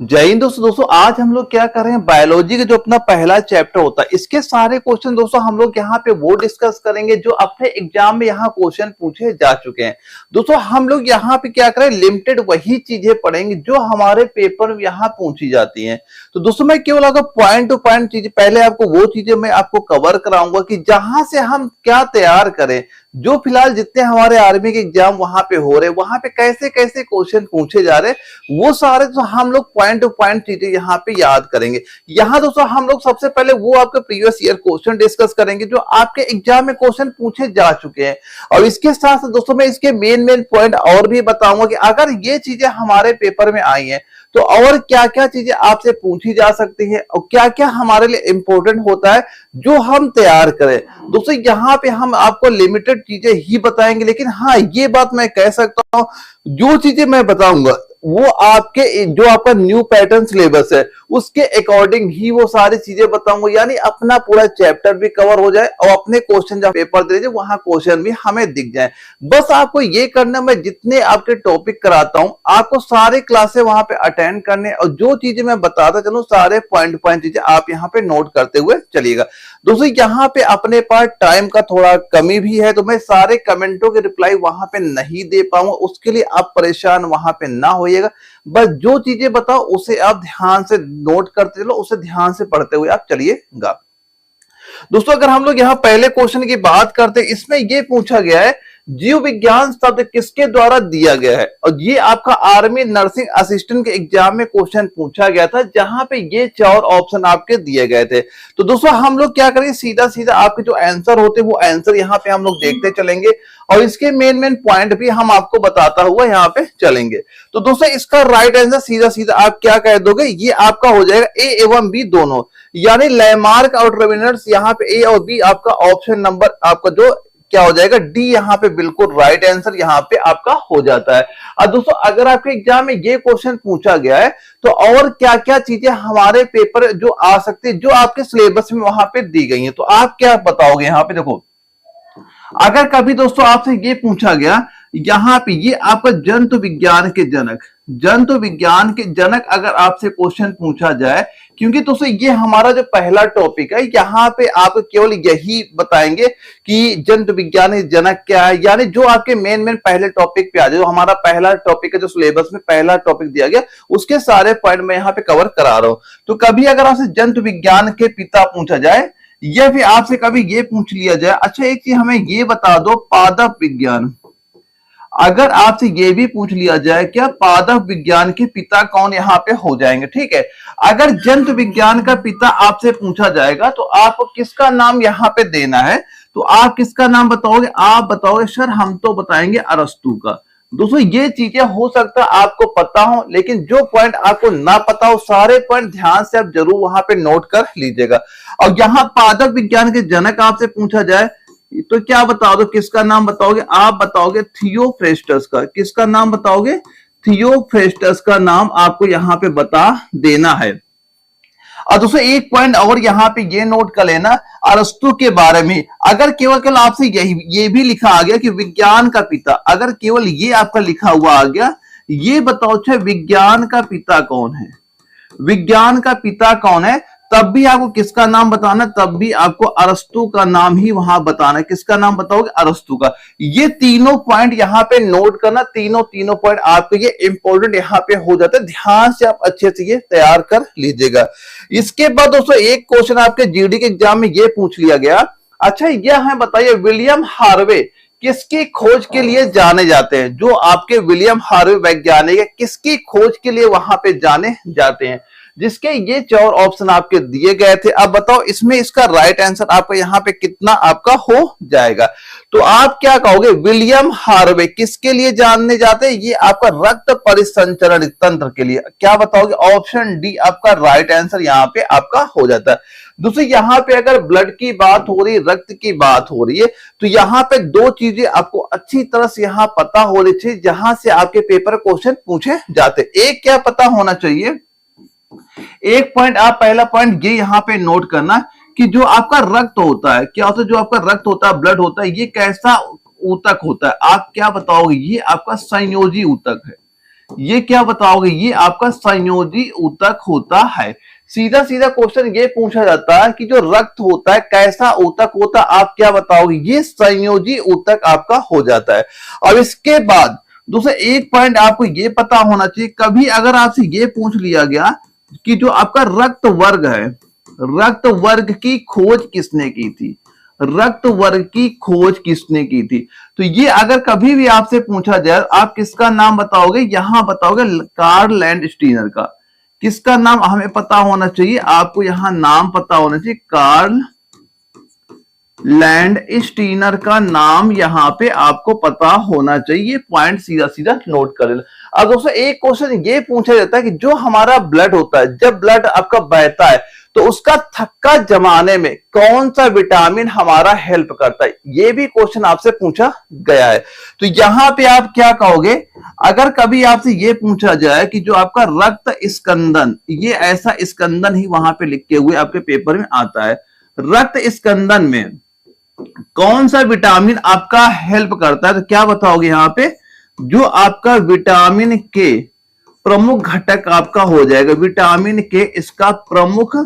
जय हिंद दोस्तों आज हम लोग क्या कर रहे हैं, बायोलॉजी का जो अपना पहला चैप्टर होता है इसके सारे क्वेश्चन दोस्तों हम लोग यहाँ पे वो डिस्कस करेंगे जो अपने एग्जाम में यहाँ क्वेश्चन पूछे जा चुके हैं। दोस्तों हम लोग यहाँ पे क्या करें, लिमिटेड वही चीजें पढ़ेंगे जो हमारे पेपर में यहाँ पूछी जाती हैं। तो दोस्तों मैं केवल अगर पॉइंट टू पॉइंट चीजें पहले आपको वो चीजें मैं आपको कवर कराऊंगा कि जहां से हम क्या तैयार करें, जो फिलहाल जितने हमारे आर्मी के एग्जाम वहां पे हो रहे हैं वहां पे कैसे कैसे क्वेश्चन पूछे जा रहे हैं वो सारे तो हम लोग पॉइंट टू पॉइंट चीजें यहाँ पे याद करेंगे। यहाँ दोस्तों हम लोग सबसे पहले वो आपके प्रीवियस ईयर क्वेश्चन डिस्कस करेंगे जो आपके एग्जाम में क्वेश्चन पूछे जा चुके हैं। और इसके साथ साथ दोस्तों मैं इसके मेन पॉइंट और भी बताऊंगा कि अगर ये चीजें हमारे पेपर में आई हैं तो और क्या क्या चीजें आपसे पूछी जा सकती है और क्या क्या हमारे लिए इंपॉर्टेंट होता है जो हम तैयार करें। दोस्तों यहाँ पे हम आपको लिमिटेड चीजें ही बताएंगे, लेकिन हाँ ये बात मैं कह सकता हूं जो चीजें मैं बताऊंगा वो आपके जो आपका न्यू पैटर्न सिलेबस है उसके अकॉर्डिंग ही वो सारी चीजें बताऊंगा, यानी अपना पूरा चैप्टर भी कवर हो जाए और अपने क्वेश्चन जब पेपर दे वहां क्वेश्चन भी हमें दिख जाए। बस आपको ये करना, मैं जितने आपके टॉपिक कराता हूं आपको सारे क्लासेस वहां पे अटेंड करने और जो चीजें मैं बताता चलूं सारे पॉइंट पॉइंट चीजें आप यहाँ पे नोट करते हुए चलिएगा। दोस्तों यहाँ पे अपने पास टाइम का थोड़ा कमी भी है तो मैं सारे कमेंटों के रिप्लाई वहां पे नहीं दे पाऊंगा, उसके लिए आप परेशान वहां पे ना होइएगा। बस जो चीजें बताओ उसे आप ध्यान से नोट करते चलो, उसे ध्यान से पढ़ते हुए आप चलिएगा। दोस्तों अगर हम लोग यहाँ पहले क्वेश्चन की बात करते हैं, इसमें ये पूछा गया है जीव विज्ञान शब्द किसके द्वारा दिया गया है, और ये आपका आर्मी नर्सिंग असिस्टेंट के एग्जाम में क्वेश्चन पूछा गया था जहां पे ये 4 ऑप्शन आपके दिए गए थे। तो दोस्तों हम लोग क्या करेंगे, सीधा सीधा आपके जो आंसर होते हैं वो आंसर यहाँ पे हम लोग देखते चलेंगे और इसके मेन पॉइंट भी हम आपको बताता हुआ यहाँ पे चलेंगे। तो दोस्तों इसका राइट आंसर सीधा सीधा आप क्या कह दोगे, ये आपका हो जाएगा ए एवं बी दोनों, यानी लैमार्क और ट्रेविनर्स यहाँ पे ए और बी आपका ऑप्शन नंबर आपका जो क्या हो जाएगा डी यहाँ पे बिल्कुल राइट आंसर यहाँ पे आपका हो जाता है। और दोस्तों अगर आपके एग्जाम में ये क्वेश्चन पूछा गया है तो और क्या क्या चीजें हमारे पेपर जो आ सकती है जो आपके सिलेबस में वहां पे दी गई है तो आप क्या बताओगे। यहाँ पे देखो अगर कभी दोस्तों आपसे ये पूछा गया यहाँ पे ये आपका जंतु विज्ञान के जनक अगर आपसे क्वेश्चन पूछा जाए, क्योंकि दोस्तों ये हमारा जो पहला टॉपिक है यहाँ पे आप केवल यही बताएंगे कि जंतु विज्ञान के जनक क्या है, यानी जो आपके मेन पहले टॉपिक पे आ जाए, जो हमारा पहला टॉपिक है जो सिलेबस में पहला टॉपिक दिया गया उसके सारे पॉइंट मैं यहाँ पे कवर करा रहा हूं। तो कभी अगर आपसे जंतु विज्ञान के पिता पूछा जाए या फिर आपसे कभी ये पूछ लिया जाए, अच्छा एक चीज हमें ये बता दो पादप विज्ञान, अगर आपसे ये भी पूछ लिया जाए क्या पादप विज्ञान के पिता कौन यहाँ पे हो जाएंगे। ठीक है, अगर जंतु विज्ञान का पिता आपसे पूछा जाएगा तो आपको किसका नाम यहाँ पे देना है, तो आप किसका नाम बताओगे, आप बताओगे सर हम तो बताएंगे अरस्तु का। दोस्तों ये चीजें हो सकता है आपको पता हो, लेकिन जो पॉइंट आपको ना पता हो सारे पॉइंट ध्यान से आप जरूर वहां पे नोट कर लीजिएगा। और यहाँ पादप विज्ञान के जनक आपसे पूछा जाए तो क्या बताओगे, किसका नाम बताओगे, आप बताओगे थियोफ्रेस्टस का। किसका नाम बताओगे, थियोफ्रेस्टस का नाम आपको यहाँ पे बता देना है। और दोस्तों एक पॉइंट और यहाँ पे ये नोट कर लेना अरस्तु के बारे में, अगर केवल आपसे ये भी लिखा आ गया कि विज्ञान का पिता, अगर केवल ये आपका लिखा हुआ आ गया, ये बताओ अच्छा विज्ञान का पिता कौन है, विज्ञान का पिता कौन है, तब भी आपको किसका नाम बताना, तब भी आपको अरस्तु का नाम ही वहां बताना है। किसका नाम बताओगे, अरस्तु का। ये तीनों पॉइंट यहाँ पे नोट करना, तीनों पॉइंट आपके ये इंपॉर्टेंट यहाँ पे हो जाते हैं, ध्यान से आप अच्छे से ये तैयार कर लीजिएगा। इसके बाद दोस्तों एक क्वेश्चन आपके जीडी के एग्जाम में ये पूछ लिया गया, अच्छा ये हमें बताइए विलियम हार्वे किसकी खोज के लिए जाने जाते हैं, जो आपके विलियम हार्वे वैज्ञानिक है किसकी खोज के लिए वहां पे जाने जाते हैं, जिसके ये 4 ऑप्शन आपके दिए गए थे। अब बताओ इसमें इसका राइट आंसर आपका यहाँ पे कितना आपका हो जाएगा। तो आप क्या कहोगे, विलियम हार्वे किसके लिए जानने जाते हैं, ये आपका रक्त परिसंचरण तंत्र के लिए। क्या बताओगे, ऑप्शन डी आपका राइट आंसर यहाँ पे आपका हो जाता है। दूसरी यहाँ पे अगर ब्लड की बात हो रही है, रक्त की बात हो रही है, तो यहाँ पे 2 चीजें आपको अच्छी तरह से यहाँ पता होनी चाहिए जहां से आपके पेपर क्वेश्चन पूछे जाते। एक क्या पता होना चाहिए, एक पॉइंट आप पहला पॉइंट ये यहाँ पे नोट करना कि जो आपका रक्त होता है, क्या होता है, जो आपका रक्त होता है, ब्लड होता है, ये कैसा ऊतक होता है। आप क्या बताओगे, ये आपका संयोजी ऊतक है। ये क्या बताओगे? ये आपका संयोजी ऊतक होता है। सीधा सीधा क्वेश्चन ये पूछा जाता है कि जो रक्त होता है कैसा ऊतक होता है, आप क्या बताओगे? ये संयोजी ऊतक आपका हो जाता है। अब इसके बाद दूसरा एक पॉइंट आपको ये पता होना चाहिए, कभी अगर आपसे ये पूछ लिया गया कि जो आपका रक्त वर्ग है, रक्त वर्ग की खोज किसने की थी, रक्त वर्ग की खोज किसने की थी, तो ये अगर कभी भी आपसे पूछा जाए आप किसका नाम बताओगे? यहां बताओगे कार्ल लैंडस्टीनर का। किसका नाम हमें पता होना चाहिए? आपको यहां नाम पता होना चाहिए, कार्ल लैंडस्टीनर का नाम यहां पे आपको पता होना चाहिए। पॉइंट सीधा सीधा नोट कर लेना। अब दोस्तों एक क्वेश्चन ये पूछा जाता है कि जो हमारा ब्लड होता है, जब ब्लड आपका बहता है तो उसका थक्का जमाने में कौन सा विटामिन हमारा हेल्प करता है? ये भी क्वेश्चन आपसे पूछा गया है। तो यहां पे आप क्या कहोगे? अगर कभी आपसे ये पूछा जाए कि जो आपका रक्त स्कंदन, ये ऐसा स्कंदन ही वहां पे लिखे हुए आपके पेपर में आता है, रक्त स्कंदन में कौन सा विटामिन आपका हेल्प करता है, तो क्या बताओगे? यहां पे जो आपका विटामिन के प्रमुख घटक आपका हो जाएगा, विटामिन के इसका प्रमुख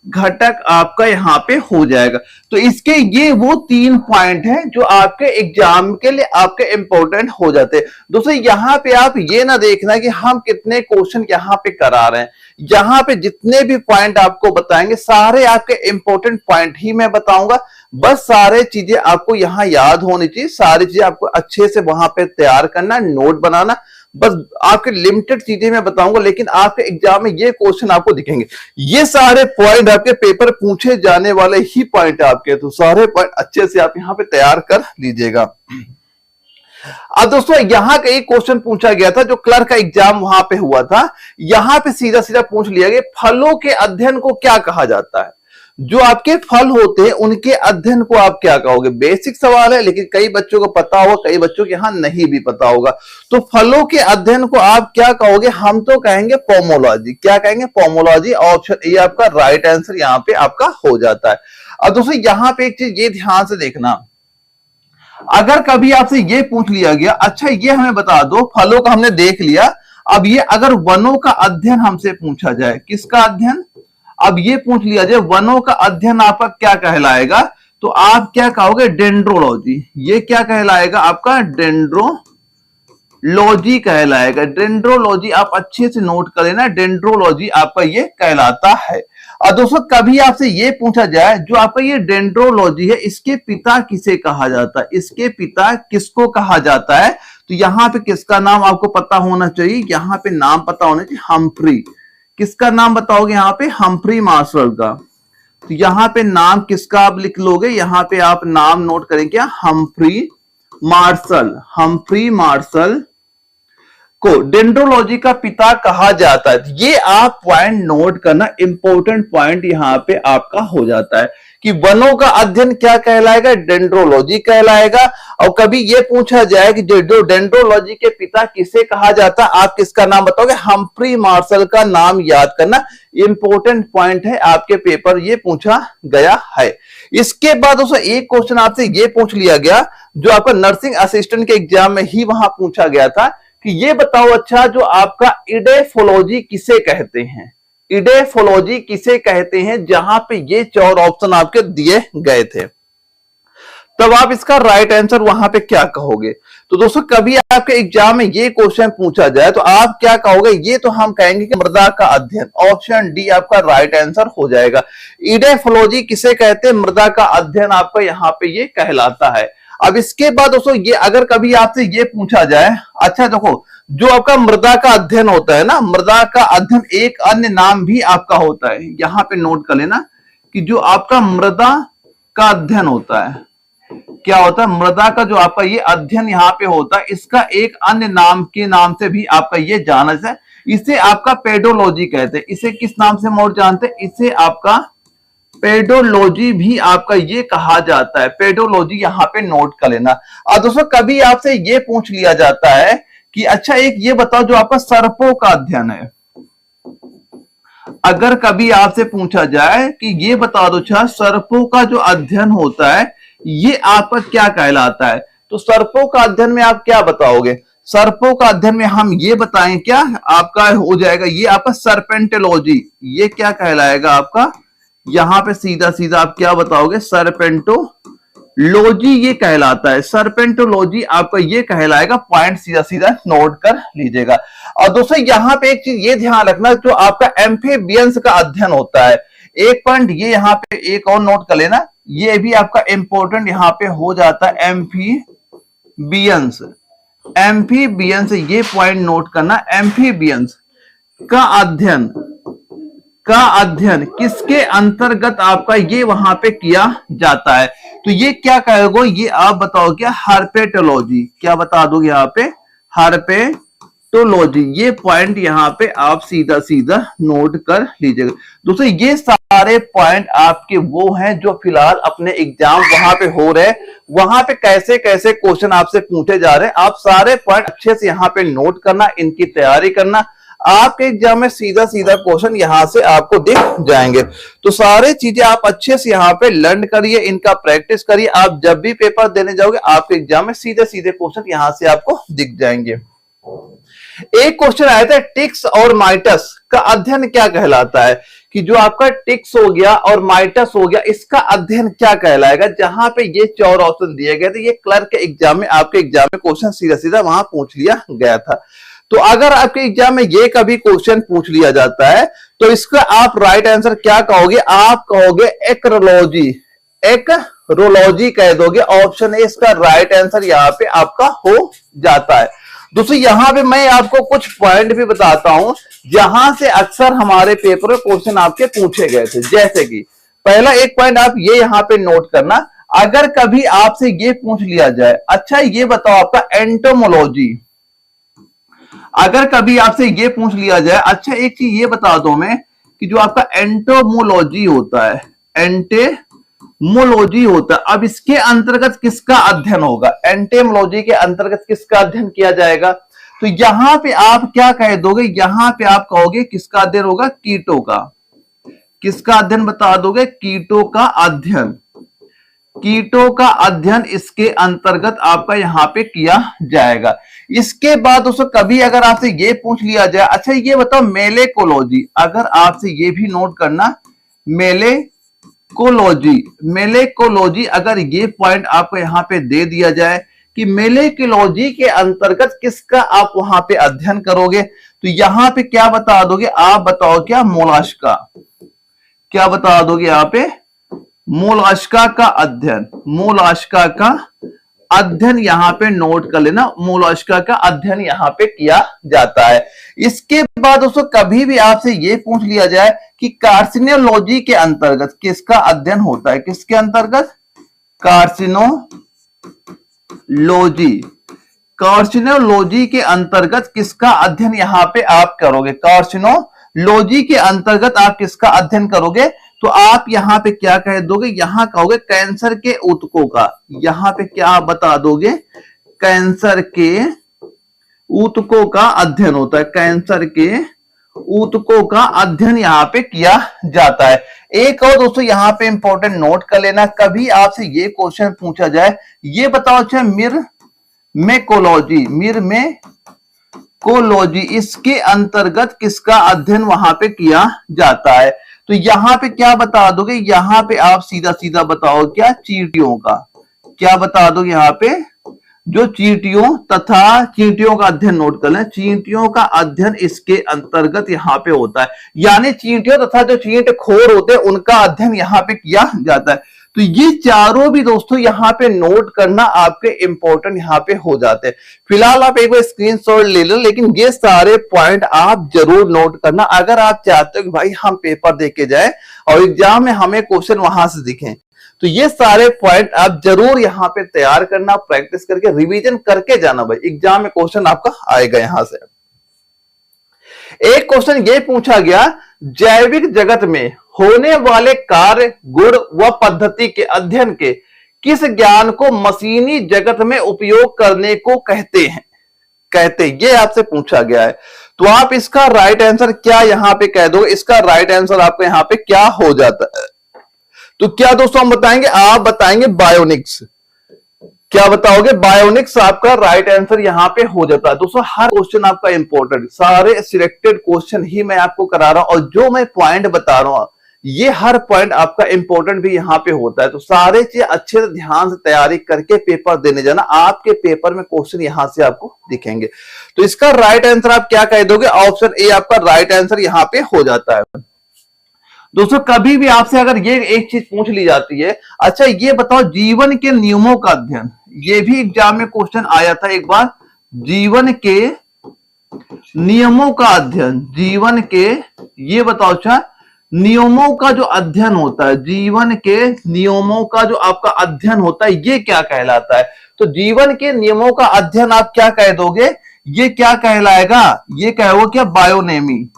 घटक आपका यहां पे हो जाएगा। तो इसके ये वो 3 पॉइंट हैं जो आपके एग्जाम के लिए आपके इंपॉर्टेंट हो जाते हैं। दोस्तों यहां पे आप ये ना देखना कि हम कितने क्वेश्चन यहां पे करा रहे हैं, यहां पे जितने भी पॉइंट आपको बताएंगे सारे आपके इंपॉर्टेंट पॉइंट ही मैं बताऊंगा। बस सारे चीजें आपको यहां याद होनी चाहिए, सारी चीजें आपको अच्छे से वहां पे तैयार करना, नोट बनाना। बस आपके लिमिटेड चीजें मैं बताऊंगा, लेकिन आपके एग्जाम में ये क्वेश्चन आपको दिखेंगे। ये सारे पॉइंट आपके पेपर पूछे जाने वाले ही पॉइंट आपके, तो सारे पॉइंट अच्छे से आप यहां पे तैयार कर लीजिएगा। अब दोस्तों यहां का एक क्वेश्चन पूछा गया था जो क्लर्क का एग्जाम वहां पे हुआ था, यहां पे सीधा सीधा पूछ लिया गया फलों के अध्ययन को क्या कहा जाता है? जो आपके फल होते हैं उनके अध्ययन को आप क्या कहोगे? बेसिक सवाल है, लेकिन कई बच्चों को पता होगा, कई बच्चों के यहां नहीं भी पता होगा। तो फलों के अध्ययन को आप क्या कहोगे? हम तो कहेंगे पोमोलॉजी। क्या कहेंगे? पोमोलॉजी। ऑप्शन ए आपका राइट आंसर यहां पे आपका हो जाता है। अब दोस्तों यहां पे एक चीज ये ध्यान से देखना, अगर कभी आपसे ये पूछ लिया गया, अच्छा ये हमें बता दो, फलों का हमने देख लिया, अब ये अगर वनों का अध्ययन हमसे पूछा जाए, किसका अध्ययन? अब ये पूछ लिया जाए वनों का अध्ययन आपका क्या कहलाएगा, तो आप क्या कहोगे? डेंड्रोलॉजी। ये क्या कहलाएगा आपका? डेंड्रोलॉजी कहलाएगा। डेंड्रोलॉजी आप अच्छे से नोट कर लेना, डेंड्रोलॉजी आपका ये कहलाता है। और दोस्तों कभी आपसे ये पूछा जाए जो आपका ये डेंड्रोलॉजी है, इसके पिता किसे कहा जाता है? इसके पिता किसको कहा जाता है? तो यहां पे किसका नाम आपको पता होना चाहिए, यहां पे नाम पता होना चाहिए, हम्फ्री। किसका नाम बताओगे? यहां पे हम्फ्री मार्शल का। तो यहां पे नाम किसका आप लिख लोगे? यहां पे आप नाम नोट करेंगे क्या? Humphrey Marshall. हम्फ्री मार्शल को डेंड्रोलॉजी का पिता कहा जाता है। ये आप पॉइंट नोट करना, इंपॉर्टेंट पॉइंट यहां पे आपका हो जाता है कि वनों का अध्ययन क्या कहलाएगा? डेंड्रोलॉजी कहलाएगा। और कभी ये पूछा जाए कि जो डेंड्रोलॉजी के पिता किसे कहा जाता है, आप किसका नाम बताओगे? हम्फ्री मार्शल का नाम याद करना, इंपॉर्टेंट पॉइंट है, आपके पेपर ये पूछा गया है। इसके बाद दोस्तों एक क्वेश्चन आपसे ये पूछ लिया गया जो आपका नर्सिंग असिस्टेंट के एग्जाम में ही वहां पूछा गया था कि ये बताओ अच्छा जो आपका इडेफोलॉजी किसे कहते हैं? इडेफोलॉजी किसे कहते हैं? जहां पे ये 4 ऑप्शन आपके दिए गए थे, तब आप इसका राइट आंसर वहां पे क्या कहोगे? तो दोस्तों कभी आपके एग्जाम में ये क्वेश्चन पूछा जाए तो आप क्या कहोगे? ये तो हम कहेंगे कि मृदा का अध्ययन। ऑप्शन डी आपका राइट आंसर हो जाएगा। इडेफोलॉजी किसे कहते हैं? मृदा का अध्ययन आपका यहां पे ये कहलाता है। अब इसके बाद दोस्तों ये अगर कभी आपसे ये पूछा जाए, अच्छा देखो जो आपका मृदा का अध्ययन होता है ना, मृदा का अध्ययन एक अन्य नाम भी आपका होता है, यहां पे नोट कर लेना कि जो आपका मृदा का अध्ययन होता है, क्या होता है? मृदा का जो आपका ये अध्ययन यहाँ पे होता है, इसका एक अन्य नाम के नाम से भी आपका ये जाना है, इसे आपका पेडोलॉजी कहते हैं। इसे किस नाम से मोड़ जानते हैं? इसे आपका पेडोलॉजी भी आपका ये कहा जाता है। पेडोलॉजी यहां पे नोट कर लेना। और दोस्तों कभी आपसे ये पूछ लिया जाता है कि अच्छा एक ये बताओ जो आपका सर्पों का अध्ययन है, अगर कभी आपसे पूछा जाए कि ये बता दो अच्छा सर्पों का जो अध्ययन होता है ये आपका क्या कहलाता है, तो सर्पों का अध्ययन में आप क्या बताओगे? सर्पों का अध्ययन में हम ये बताएं क्या आपका हो जाएगा, ये आपका सर्पेंटोलॉजी, ये क्या कहलाएगा आपका, यहां पे सीधा सीधा आप क्या बताओगे, सर्पेंटोलॉजी ये कहलाता है, सर्पेंटोलॉजी आपका ये कहलाएगा, पॉइंट सीधा सीधा नोट कर लीजिएगा। और दोस्तों यहां पे एक चीज ये ध्यान रखना, जो आपका एम्फीबियंस का अध्ययन होता है, एक पॉइंट ये यहां पे एक और नोट कर लेना, ये भी आपका इंपॉर्टेंट यहां पे हो जाता है, एम्फीबियंस, एम्फीबियंस ये पॉइंट नोट करना, एम्फीबियंस का अध्ययन किसके अंतर्गत आपका ये वहां पे किया जाता है, तो ये क्या कहोगे, ये आप बताओ क्या, हर्पेटोलॉजी, क्या बता दोगे यहाँ पे, हर्पेटोलॉजी, ये पॉइंट यहाँ पे आप सीधा सीधा नोट कर लीजिएगा। दोस्तों ये सारे पॉइंट आपके वो हैं जो फिलहाल अपने एग्जाम वहां पे हो रहे हैं, वहां पे कैसे कैसे क्वेश्चन आपसे पूछे जा रहे हैं, आप सारे पॉइंट अच्छे से यहाँ पे नोट करना, इनकी तैयारी करना, आपके एग्जाम में सीधा सीधा क्वेश्चन यहां से आपको दिख जाएंगे। तो सारे चीजें आप अच्छे से यहाँ पे लर्न करिए, इनका प्रैक्टिस करिए, आप जब भी पेपर देने जाओगे आपके एग्जाम में सीधे सीधे क्वेश्चन यहां से आपको दिख जाएंगे। एक क्वेश्चन आया था, टिक्स और माइटस का अध्ययन क्या कहलाता है, कि जो आपका टिक्स हो गया और माइटस हो गया, इसका अध्ययन क्या कहलाएगा, जहां पे ये 4 ऑप्शन दिए गए थे, ये क्लर्क के एग्जाम में आपके एग्जाम में क्वेश्चन सीधा सीधा वहां पूछ लिया गया था। तो अगर आपके एग्जाम में ये कभी क्वेश्चन पूछ लिया जाता है तो इसका आप राइट आंसर क्या कहोगे, आप कहोगे एक्रोलॉजी, एक्रोलॉजी कह दोगे, ऑप्शन ए इसका राइट आंसर यहाँ पे आपका हो जाता है। दोस्तों यहां पे मैं आपको कुछ पॉइंट भी बताता हूं जहां से अक्सर हमारे पेपर में क्वेश्चन आपके पूछे गए थे, जैसे कि पहला एक पॉइंट आप ये यहां पे नोट करना, अगर कभी आपसे ये पूछ लिया जाए, अच्छा ये बताओ आपका एंटोमोलॉजी, अगर कभी आपसे ये पूछ लिया जाए, अच्छा एक चीज ये बता दो मैं कि जो आपका एंटोमोलॉजी होता है, एंटेमोलॉजी होता है, अब इसके अंतर्गत किसका अध्ययन होगा, एंटेमोलॉजी के अंतर्गत किसका अध्ययन किया जाएगा, तो यहां पे आप क्या कह दोगे, यहां पे आप कहोगे किसका अध्ययन होगा, कीटों का, किसका अध्ययन बता दोगे, कीटों का अध्ययन, कीटों का अध्ययन इसके अंतर्गत आपका यहां पे किया जाएगा। इसके बाद दोस्तों कभी अगर आपसे ये पूछ लिया जाए, अच्छा ये बताओ मेलेकोलॉजी, अगर आपसे ये भी नोट करना, मेलेकोलॉजी, मेलेकोलॉजी अगर ये पॉइंट आपको यहां पे दे दिया जाए कि मेलेकोलॉजी के अंतर्गत किसका आप वहां पे अध्ययन करोगे, तो यहां पे क्या बता दोगे, आप बताओ क्या, मोलास्का, क्या बता दोगे यहां पे, मोलास्का का अध्ययन, मोलास्का का अध्ययन यहां पे नोट कर लेना, मोलास्का का अध्ययन यहां पे किया जाता है। इसके बाद दोस्तों कभी भी आपसे ये पूछ लिया जाए कि कार्सिनोलॉजी के अंतर्गत किसका अध्ययन होता है, किसके अंतर्गत, कार्सिनोलॉजी, कार्सिनोलॉजी के अंतर्गत किसका अध्ययन यहां पे आप करोगे, कार्सिनोलॉजी के अंतर्गत आप किसका अध्ययन करोगे, तो आप यहां पे क्या कह दोगे, यहां कहोगे कैंसर के ऊतकों का, यहां पे क्या बता दोगे, कैंसर के ऊतकों का अध्ययन होता है, कैंसर के ऊतकों का अध्ययन यहां पे किया जाता है। एक और दोस्तों यहां पे इंपॉर्टेंट नोट कर लेना, कभी आपसे ये क्वेश्चन पूछा जाए, ये बताओ अच्छा मिरमेकोलॉजी, मिरमेकोलॉजी इसके अंतर्गत किसका अध्ययन वहां पे किया जाता है, तो यहां पे क्या बता दोगे, यहां पे आप सीधा सीधा बताओ क्या, चींटियों का, क्या बता दोगे यहां पे, जो चींटियों तथा चींटियों का अध्ययन नोट कर लें, चींटियों का अध्ययन इसके अंतर्गत यहां पे होता है, यानी चींटियों तथा जो चींटखोर होते हैं उनका अध्ययन यहां पे किया जाता है। तो ये चारों भी दोस्तों यहां पे नोट करना आपके इंपॉर्टेंट यहां पे हो जाते हैं। फिलहाल आप एक बार स्क्रीनशॉट ले लो, लेकिन ये सारे पॉइंट आप जरूर नोट करना अगर आप चाहते हो कि भाई हम पेपर देके जाए और एग्जाम में हमें क्वेश्चन वहां से दिखें, तो ये सारे पॉइंट आप जरूर यहाँ पे तैयार करना, प्रैक्टिस करके रिवीजन करके जाना, भाई एग्जाम में क्वेश्चन आपका आएगा यहां से। एक क्वेश्चन ये पूछा गया, जैविक जगत में होने वाले कार्य, गुण व पद्धति के अध्ययन के किस ज्ञान को मशीनी जगत में उपयोग करने को कहते हैं, ये आपसे पूछा गया है। तो आप इसका राइट आंसर क्या यहां पे कह दो, इसका राइट आंसर आपका यहां पे क्या हो जाता है, तो क्या दोस्तों हम बताएंगे, आप बताएंगे बायोनिक्स, क्या बताओगे? बायोनिक्स आपका राइट आंसर यहां पे हो जाता है। दोस्तों हर क्वेश्चन आपका इंपॉर्टेंट, सारे सिलेक्टेड क्वेश्चन ही मैं आपको करा रहा हूं और जो मैं पॉइंट बता रहा हूं ये हर पॉइंट आपका इंपॉर्टेंट भी यहाँ पे होता है। तो सारे चीज अच्छे से ध्यान से तैयारी करके पेपर देने जाना, आपके पेपर में क्वेश्चन यहां से आपको दिखेंगे। तो इसका राइट आंसर आप क्या कह दोगे? ऑप्शन ए आपका राइट आंसर यहाँ पे हो जाता है। दोस्तों कभी भी आपसे अगर ये एक चीज पूछ ली जाती है, अच्छा ये बताओ जीवन के नियमों का अध्ययन, ये भी एग्जाम में क्वेश्चन आया था एक बार, जीवन के नियमों का अध्ययन, जीवन के, ये बताओ अच्छा नियमों का जो अध्ययन होता है, जीवन के नियमों का जो आपका अध्ययन होता है ये क्या कहलाता है? तो जीवन के नियमों का अध्ययन आप क्या कह दोगे? ये क्या कहलाएगा? ये कहोगे क्या? बायोनेमी,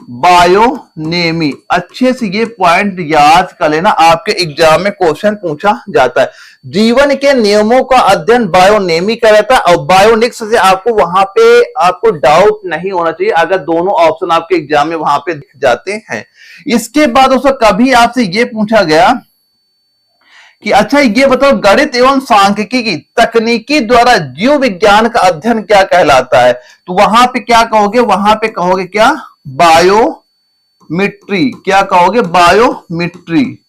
बायोनेमी। अच्छे से ये पॉइंट याद कर लेना, आपके एग्जाम में क्वेश्चन पूछा जाता है। जीवन के नियमों का अध्ययन बायोनेमी का रहता है और बायोनिक्स से आपको वहां पे आपको डाउट नहीं होना चाहिए अगर दोनों ऑप्शन आपके एग्जाम में वहां पे दिख जाते हैं। इसके बाद दोस्तों कभी आपसे ये पूछा गया कि अच्छा ये बताओ गणित एवं सांख्यिकी की तकनीकी द्वारा जीव विज्ञान का अध्ययन क्या कहलाता है? तो वहां पे क्या कहोगे? वहां पे कहोगे क्या? बायोमिट्री। क्या कहोगे? बायोमिट्री।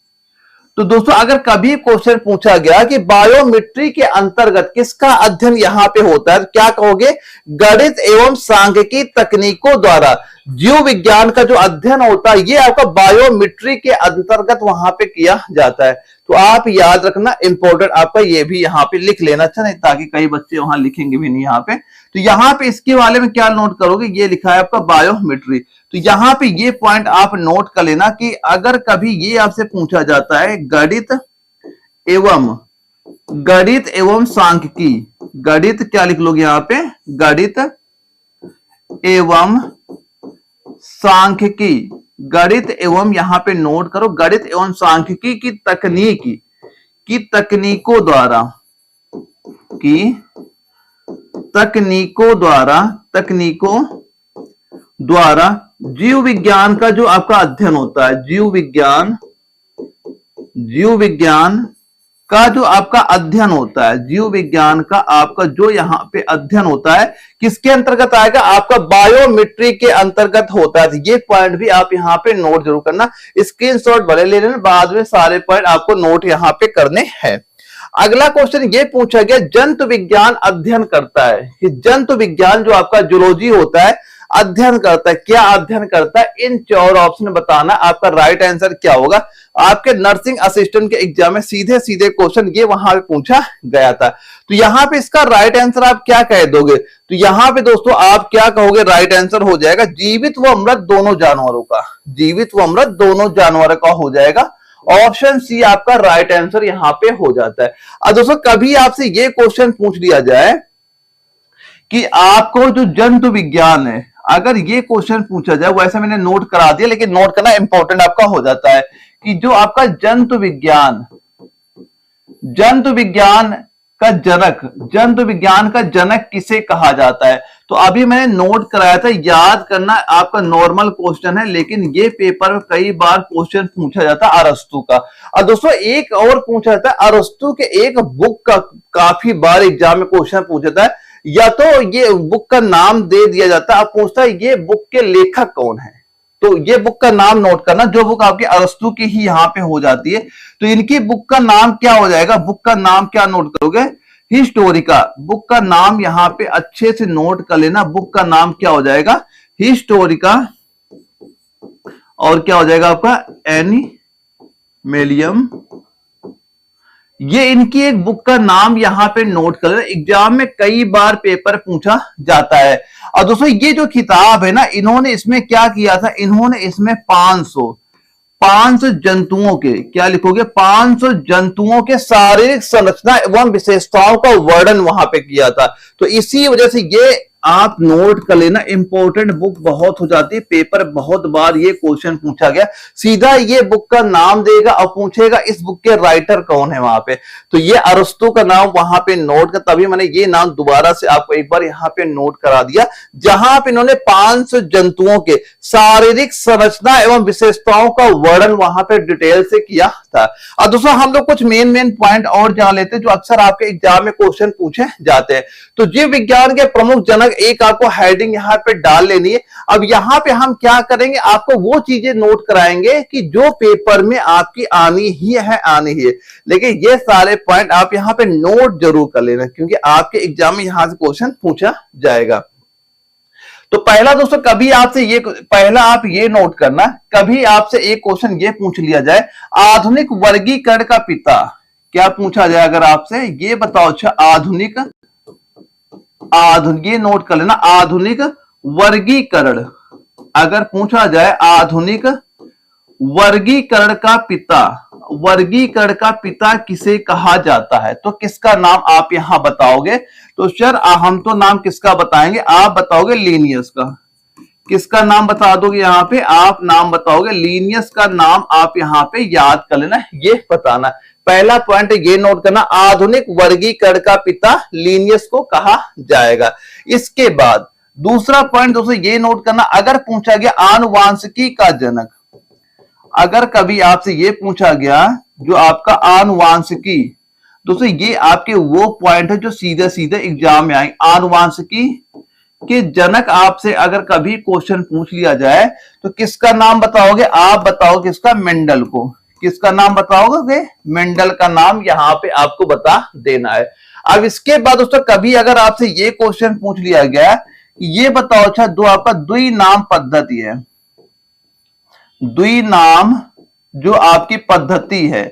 तो दोस्तों अगर कभी क्वेश्चन पूछा गया कि बायोमिट्री के अंतर्गत किसका अध्ययन यहां पे होता है, क्या कहोगे? गणित एवं सांख्यिकी तकनीकों द्वारा जीव विज्ञान का जो अध्ययन होता है ये आपका बायोमिट्री के अंतर्गत वहां पे किया जाता है। तो आप याद रखना, इंपॉर्टेंट आपका ये भी यहाँ पे लिख लेना, अच्छा नहीं ताकि कई बच्चे वहां लिखेंगे भी नहीं यहाँ पे। तो यहाँ पे इसके वाले में क्या नोट करोगे? ये लिखा है आपका बायोमिट्री। तो यहाँ पे ये पॉइंट आप नोट कर लेना कि अगर कभी ये आपसे पूछा जाता है गणित एवं सांख्यिकी, गणित क्या लिख लोगे यहाँ पे? गणित एवं सांख्यिकी, गणित एवं यहां पे नोट करो, गणित एवं सांख्यिकी की तकनीकों द्वारा जीव विज्ञान का जो आपका अध्ययन होता है, जीव विज्ञान का जो आपका अध्ययन होता है, जीव विज्ञान का आपका जो यहाँ पे अध्ययन होता है किसके अंतर्गत आएगा? आपका बायोमिट्री के अंतर्गत होता है। ये पॉइंट भी आप यहाँ पे नोट जरूर करना, स्क्रीनशॉट भले ले लेना, बाद में सारे पॉइंट आपको नोट यहाँ पे करने हैं। अगला क्वेश्चन ये पूछा गया जंतु विज्ञान अध्ययन करता है, कि जंतु विज्ञान जो आपका जूलॉजी होता है अध्ययन करता है, क्या अध्ययन करता है? इन 4 ऑप्शन बताना, आपका राइट आंसर क्या होगा? आपके नर्सिंग असिस्टेंट के एग्जाम में सीधे सीधे क्वेश्चन ये वहां पे पूछा गया था। तो यहाँ पे इसका राइट आंसर आप क्या कह दोगे? तो यहाँ पे दोस्तों आप क्या कहोगे? राइट आंसर हो जाएगा जीवित व अमृत दोनों जानवरों का, जीवित व अमृत दोनों जानवरों का हो जाएगा। ऑप्शन सी आपका राइट आंसर यहाँ पे हो जाता है। अब दोस्तों कभी आपसे ये क्वेश्चन पूछ लिया जाए कि आपको जो जंतु विज्ञान है, अगर ये क्वेश्चन पूछा जाए, वैसे मैंने नोट करा दिया लेकिन नोट करना इंपॉर्टेंट आपका हो जाता है कि जो आपका जंतु विज्ञान का जनक किसे कहा जाता है? तो अभी मैंने नोट कराया था, याद करना, आपका नॉर्मल क्वेश्चन है लेकिन ये पेपर में कई बार क्वेश्चन पूछा जाता है अरस्तु का। और दोस्तों एक और पूछा जाता है अरस्तु के एक बुक का, काफी बार एग्जाम में क्वेश्चन पूछा जाता है, या तो ये बुक का नाम दे दिया जाता है, अब पूछता है ये बुक के लेखक कौन है? तो ये बुक का नाम नोट करना, जो बुक आपकी अरस्तु की ही यहाँ पे हो जाती है। तो इनकी बुक का नाम क्या हो जाएगा? बुक का नाम क्या नोट करोगे? हिस्टोरिका। बुक का नाम यहाँ पे अच्छे से नोट कर लेना, बुक का नाम क्या हो जाएगा? हिस्टोरिका। और क्या हो जाएगा आपका? एनिमेलियम। ये इनकी एक बुक का नाम यहां पे नोट कर लेना, एग्जाम में कई बार पेपर पूछा जाता है। और दोस्तों ये जो किताब है ना, इन्होंने इसमें क्या किया था? इन्होंने इसमें 500 जंतुओं के, क्या लिखोगे? 500 जंतुओं के शारीरिक संरचना एवं विशेषताओं का वर्णन वहां पे किया था। तो इसी वजह से ये आप नोट कर लेना, इंपॉर्टेंट बुक बहुत हो जाती है, पेपर बहुत बार ये क्वेश्चन पूछा गया, सीधा ये बुक का नाम देगा और पूछेगा इस बुक के राइटर कौन है वहां पे, तो ये अरस्तु का नाम वहां पे नोट कर, तभी मैंने ये नाम दोबारा से आपको एक बार यहाँ पे नोट करा दिया, जहां पे इन्होंने 500 जंतुओं के शारीरिक संरचना एवं विशेषताओं का वर्णन वहां पे डिटेल से किया था। और दूसरा हम लोग कुछ मेन पॉइंट और जान लेते हैं जो अक्सर आपके एग्जाम में क्वेश्चन पूछे जाते हैं। तो जीव विज्ञान के प्रमुख जनक एक आपको हेडिंग यहाँ पे डाल लेनी है। अब यहाँ पे हम क्या करेंगे, आपको वो चीजें नोट कराएंगे कि जो पेपर में आपकी आनी ही है, लेकिन ये सारे पॉइंट आप यहाँ पे नोट जरूर कर लेना, क्योंकि आपके एग्जाम में यहां से क्वेश्चन पूछा जाएगा। तो पहला दोस्तों, कभी आपसे ये, पहला आप ये नोट करना, कभी आपसे एक क्वेश्चन ये पूछ लिया जाए, आधुनिक वर्गीकरण का पिता, क्या पूछा जाए अगर आपसे, ये बताओ। अच्छा, आधुनिक ये नोट कर लेना, आधुनिक वर्गीकरण अगर पूछा जाए, आधुनिक वर्गीकरण का पिता, वर्गीकरण का पिता किसे कहा जाता है, तो किसका नाम आप यहां बताओगे। तो सर हम तो नाम किसका बताएंगे, आप बताओगे लीनियस का, किसका नाम बता दोगे यहां पे, आप नाम बताओगे लीनियस का नाम, आप यहां पे याद कर लेना, ये बताना। पहला पॉइंट ये नोट करना, आधुनिक वर्गीकरण का पिता लीनियस को कहा जाएगा। इसके बाद दूसरा पॉइंट दोस्तों ये नोट करना, अगर पूछा गया आनुवांशिकी का जनक, अगर कभी आपसे ये पूछा गया जो आपका आनुवांशिकी, दोस्तों ये आपके वो पॉइंट है जो सीधे सीधे एग्जाम में आए। आनुवांशिकी के जनक आपसे अगर कभी क्वेश्चन पूछ लिया जाए तो किसका नाम बताओगे, आप बताओ किसका, मेंडल को, किसका नाम बताओगे, मेंडल का नाम यहां पे आपको बता देना है। अब इसके बाद दोस्तों कभी अगर आपसे ये क्वेश्चन पूछ लिया गया, ये बताओ अच्छा जो आपका द्विनाम पद्धति है, द्विनाम जो आपकी पद्धति है,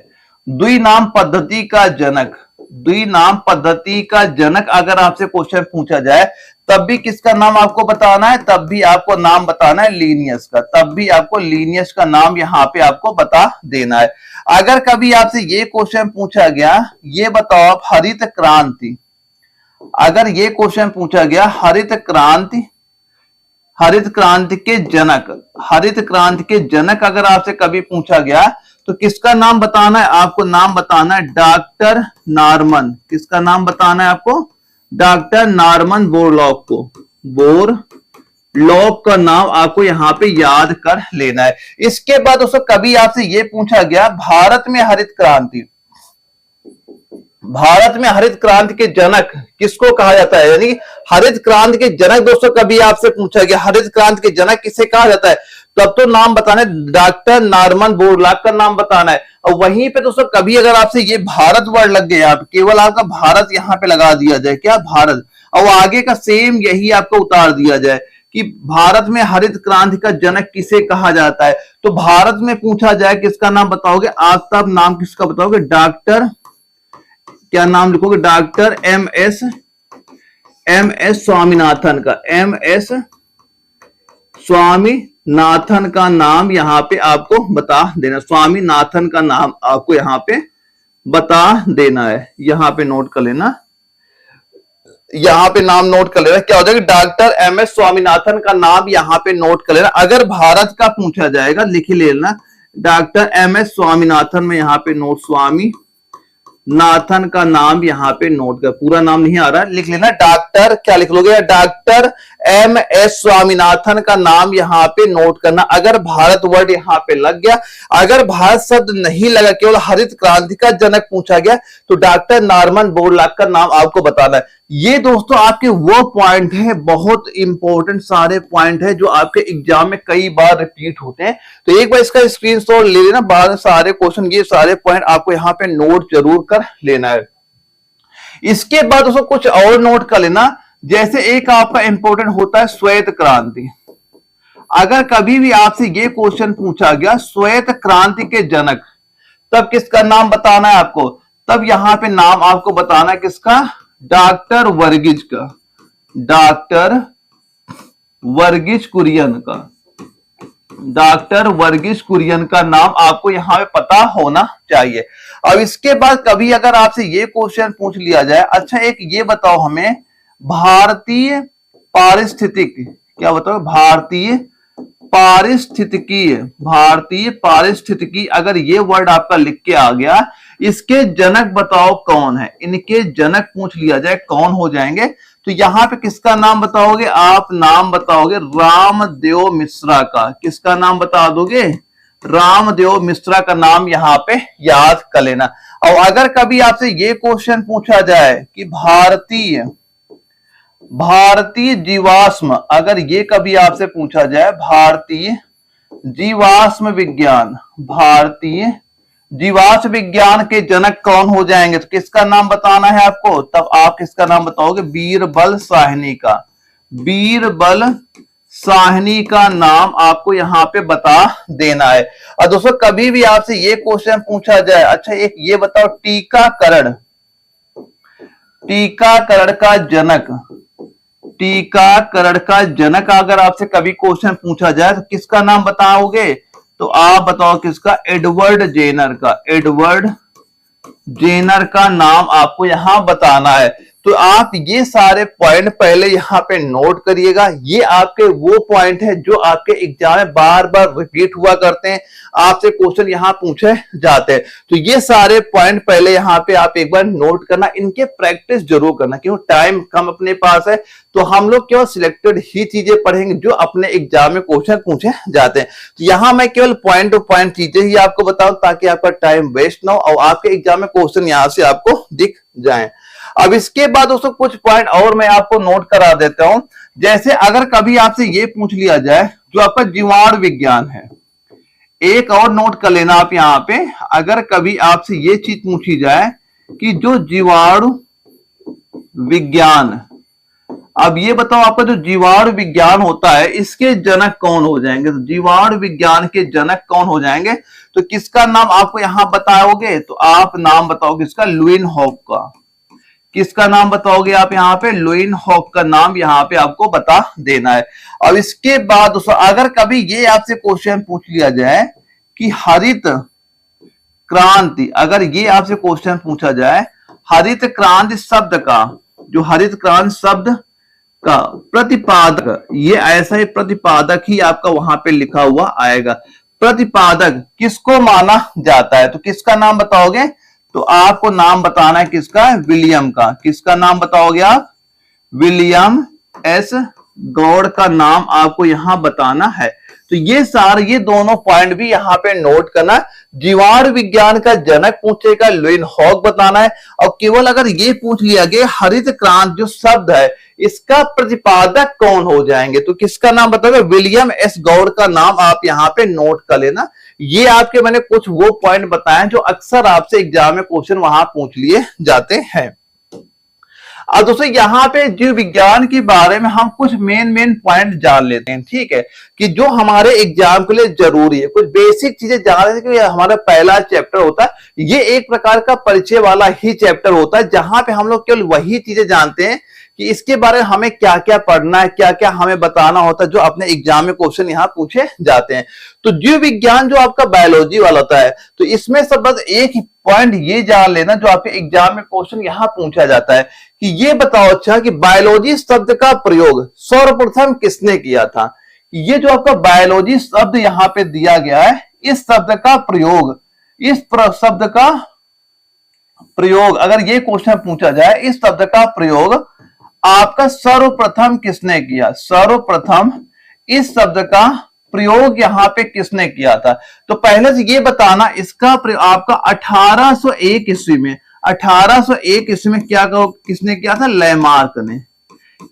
द्विनाम पद्धति का जनक, द्विनाम पद्धति का जनक अगर आपसे क्वेश्चन पूछा जाए तब भी किसका नाम आपको बताना है, तब भी आपको नाम बताना है लीनियस का, तब भी आपको लीनियस का नाम यहां पे आपको बता देना है। अगर कभी आपसे ये क्वेश्चन पूछा गया, ये बताओ आप हरित क्रांति, अगर ये क्वेश्चन पूछा गया हरित क्रांति, हरित क्रांति के जनक, हरित क्रांति के जनक अगर आपसे कभी पूछा गया तो किसका नाम बताना है, आपको नाम बताना है डॉक्टर नॉर्मन, किसका नाम बताना है आपको, डॉक्टर नॉर्मन बोरलॉग को, बोरलॉग का नाम आपको यहां पे याद कर लेना है। इसके बाद दोस्तों कभी आपसे ये पूछा गया भारत में हरित क्रांति, भारत में हरित क्रांति के जनक किसको कहा जाता है, यानी हरित क्रांति के जनक दोस्तों कभी आपसे पूछा गया हरित क्रांति के जनक किसे कहा जाता है, तब तो नाम बताना है डॉक्टर नॉर्मन बोरलॉग का नाम बताना है। और वहीं पे दोस्तों कभी अगर आपसे ये भारत वर्ड लग गया, आप केवल आपका भारत यहां पे लगा दिया जाए, क्या भारत, और आगे का सेम यही आपको उतार दिया जाए कि भारत में हरित क्रांति का जनक किसे कहा जाता है, तो भारत में पूछा जाए किसका नाम बताओगे, आप तब नाम किसका बताओगे, डॉक्टर, क्या नाम लिखोगे, डॉक्टर एम एस स्वामीनाथन का, एम एस स्वामीनाथन का नाम यहां पे आपको बता देना, स्वामीनाथन का नाम आपको यहां पे बता देना है, यहां पे नोट कर लेना, यहां पे नाम नोट कर लेना, क्या हो जाएगा, डॉक्टर एम एस स्वामीनाथन का नाम यहां पे नोट कर लेना। अगर भारत का पूछा जाएगा लिख लेना, डॉक्टर एम एस स्वामीनाथन में यहां पे नोट, स्वामी नाथन का नाम यहां पे नोट कर, पूरा नाम नहीं आ रहा है, लिख लेना डॉक्टर, क्या लिख लोगे, डॉक्टर एम एस स्वामीनाथन का नाम यहां पे नोट करना। अगर भारत वर्ड यहां पे लग गया, अगर भारत शब्द नहीं लगा, केवल हरित क्रांति का जनक पूछा गया, तो डॉक्टर नॉर्मन बोरलॉग का नाम आपको बताना है। ये दोस्तों आपके वो पॉइंट है, बहुत इंपॉर्टेंट सारे पॉइंट है जो आपके एग्जाम में कई बार रिपीट होते हैं, तो एक बार इसका स्क्रीनशॉट ले लेना, बाद सारे क्वेश्चन, ये सारे पॉइंट आपको यहाँ पे नोट जरूर कर लेना है। इसके बाद दोस्तों कुछ और नोट कर लेना, जैसे एक आपका इंपॉर्टेंट होता है श्वेत क्रांति। अगर कभी भी आपसे ये क्वेश्चन पूछा गया श्वेत क्रांति के जनक, तब किसका नाम बताना है आपको, तब यहां पे नाम आपको बताना है किसका, डॉक्टर वर्गीज का, डॉक्टर वर्गीज कुरियन का, डॉक्टर वर्गीज कुरियन का नाम आपको यहां पे पता होना चाहिए। अब इसके बाद कभी अगर आपसे ये क्वेश्चन पूछ लिया जाए, अच्छा एक ये बताओ हमें, भारतीय पारिस्थितिक, क्या बताओ, भारतीय पारिस्थितिकी, अगर ये वर्ड आपका लिख के आ गया, इसके जनक बताओ कौन है, इनके जनक पूछ लिया जाए कौन हो जाएंगे, तो यहां पे किसका नाम बताओगे आप, नाम बताओगे रामदेव मिश्रा का, किसका नाम बता दोगे, रामदेव मिश्रा का नाम यहां पे याद कर लेना। और अगर कभी आपसे ये क्वेश्चन पूछा जाए कि भारतीय जीवाश्म, अगर ये कभी आपसे पूछा जाए भारतीय जीवाश्म विज्ञान के जनक कौन हो जाएंगे, तो किसका नाम बताना है आपको, तब आप किसका नाम बताओगे, बीरबल साहनी का नाम आपको यहां पे बता देना है। और दोस्तों कभी भी आपसे ये क्वेश्चन पूछा जाए, अच्छा एक ये बताओ, टीकाकरण का जनक अगर आपसे कभी क्वेश्चन पूछा जाए तो किसका नाम बताओगे, तो आप बताओ किसका, एडवर्ड जेनर का नाम आपको यहां बताना है। तो आप ये सारे पॉइंट पहले यहां पे नोट करिएगा, ये आपके वो पॉइंट है जो आपके एग्जाम में बार बार रिपीट हुआ करते हैं, आपसे क्वेश्चन यहां पूछे जाते हैं। तो ये सारे पॉइंट पहले यहां पे आप एक बार नोट करना, इनके प्रैक्टिस जरूर करना, क्यों टाइम कम अपने पास है, तो हम लोग केवल सिलेक्टेड ही चीजें पढ़ेंगे जो अपने एग्जाम में क्वेश्चन पूछे जाते हैं। तो यहां मैं केवल पॉइंट टू पॉइंट चीजें ही आपको बताऊं ताकि आपका टाइम वेस्ट ना हो और आपके एग्जाम में क्वेश्चन यहां से आपको दिख जाए। अब इसके बाद दोस्तों कुछ पॉइंट और मैं आपको नोट करा देता हूं, जैसे अगर कभी आपसे ये पूछ लिया जाए जो आपका जीवाणु विज्ञान है, एक और नोट कर लेना आप यहां पे, अगर कभी आपसे ये चीज पूछी जाए कि जो जीवाणु विज्ञान, अब ये बताओ आपका जो जीवाणु विज्ञान होता है इसके जनक कौन हो जाएंगे, तो जीवाणु विज्ञान के जनक कौन हो जाएंगे, तो किसका नाम आपको यहां बताओगे, तो आप नाम बताओगे इसका, लुइनहॉक का, किसका नाम बताओगे आप यहां पे, लुइनहॉक का नाम यहां पे आपको बता देना है। और इसके बाद दोस्तों अगर कभी ये आपसे क्वेश्चन पूछ लिया जाए कि हरित क्रांति, अगर ये आपसे क्वेश्चन पूछा जाए हरित क्रांति शब्द का, जो हरित क्रांति शब्द का प्रतिपादक, ये ऐसा ही प्रतिपादक ही आपका वहां पे लिखा हुआ आएगा, प्रतिपादक किसको माना जाता है, तो किसका नाम बताओगे, तो आपको नाम बताना है किसका, विलियम का, किसका नाम बताओगे आप, विलियम एस गॉड का नाम आपको यहां बताना है। तो ये सारे ये दोनों पॉइंट भी यहां पे नोट करना, जीवाणु विज्ञान का जनक पूछेगा, लुइनहॉक बताना है, और केवल अगर ये पूछ लिया गया हरित क्रांति जो शब्द है इसका प्रतिपादक कौन हो जाएंगे, तो किसका नाम बताओगे, विलियम एस गॉड का नाम आप यहां पे नोट कर लेना। ये आपके मैंने कुछ वो पॉइंट बताए जो अक्सर आपसे एग्जाम में क्वेश्चन वहां पूछ लिए जाते हैं। अब दोस्तों यहाँ पे जीव विज्ञान के बारे में हम कुछ मेन पॉइंट जान लेते हैं, ठीक है, कि जो हमारे एग्जाम के लिए जरूरी है, कुछ बेसिक चीजें जान लेते हैं कि हमारा पहला चैप्टर होता है, ये एक प्रकार का परिचय वाला ही चैप्टर होता है जहां पे हम लोग केवल वही चीजें जानते हैं कि इसके बारे में हमें क्या क्या पढ़ना है, क्या क्या हमें बताना होता है, जो अपने एग्जाम में क्वेश्चन यहाँ पूछे जाते हैं। तो जीव विज्ञान जो आपका बायोलॉजी वाला होता है, तो इसमें सब बस एक ही पॉइंट ये जान लेना जो आपके एग्जाम में क्वेश्चन यहाँ पूछा जाता है कि ये बताओ अच्छा कि बायोलॉजी शब्द का प्रयोग सर्वप्रथम किसने किया था। ये जो आपका बायोलॉजी शब्द यहाँ पे दिया गया है, इस शब्द का प्रयोग, इस शब्द का प्रयोग अगर ये क्वेश्चन पूछा जाए, इस शब्द का प्रयोग आपका सर्वप्रथम किसने किया, सर्वप्रथम इस शब्द का प्रयोग यहाँ पे किसने किया था। तो पहले से ये बताना, इसका प्रयोग आपका 1801 ईस्वी में, 1801 ईस्वी में क्या किसने किया था, लैमार्क ने,